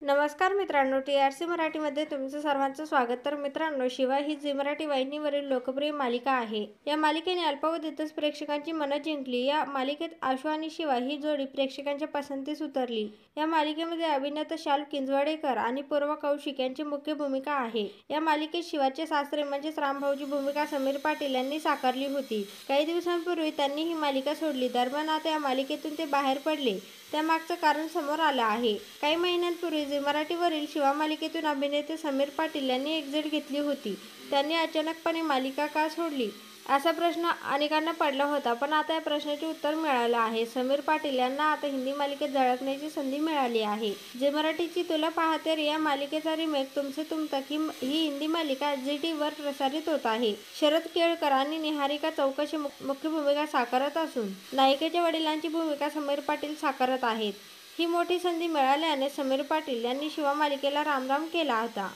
नमस्कार मित्रांनो, TRC मराठीमध्ये तुमचं सर्वांचं स्वागत. तर मित्रांनो, शिवा ही झी मराठी वाहिनीवरील लोकप्रिय मालिका आहे. या मालिकेने अल्पावधीतच प्रेक्षकांची मनं जिंकली. या मालिकेत आशू आणि शिवा ही जोडी प्रेक्षकांच्या पसंतीस उतरली. या मालिकेमध्ये अभिनेता शालू किंजवाडेकर आणि पूर्वा कौशिक यांची मुख्य भूमिका आहे. या मालिकेत शिवाचे सासरे म्हणजेच रामभाऊची भूमिका समीर पाटील यांनी साकारली होती. काही दिवसांपूर्वी त्यांनी ही मालिका सोडली. दरम्यान आता या मालिकेतून ते बाहेर पडले. त्यामागचं कारण समोर आलं आहे. काही महिन्यांपूर्वी झी मराठीवरील शिवा मालिकेतून अभिनेते समीर पाटील यांनी एक्झिट घेतली होती. त्यांनी अचानकपणे मालिका का सोडली, असा प्रश्न अनेकांना पडला होता. पण आता या प्रश्नाचे उत्तर मिळालं आहे. समीर पाटील यांना आता हिंदी मालिकेत झळकण्याची संधी मिळाली आहे. झी मराठीची तुला पाहते रे या मालिकेचा रिमेक तुमसे तुम तक ही हिंदी मालिका ZTV वर प्रसारित होत आहे. शरद केळकर आणि निहारिका चौकशी मुख्य भूमिका साकारत असून नायिकेच्या वडिलांची भूमिका समीर पाटील साकारत आहेत. ही मोठी संधी मिळाल्याने समीर पाटील यांनी शिवा मालिकेला रामराम केला होता.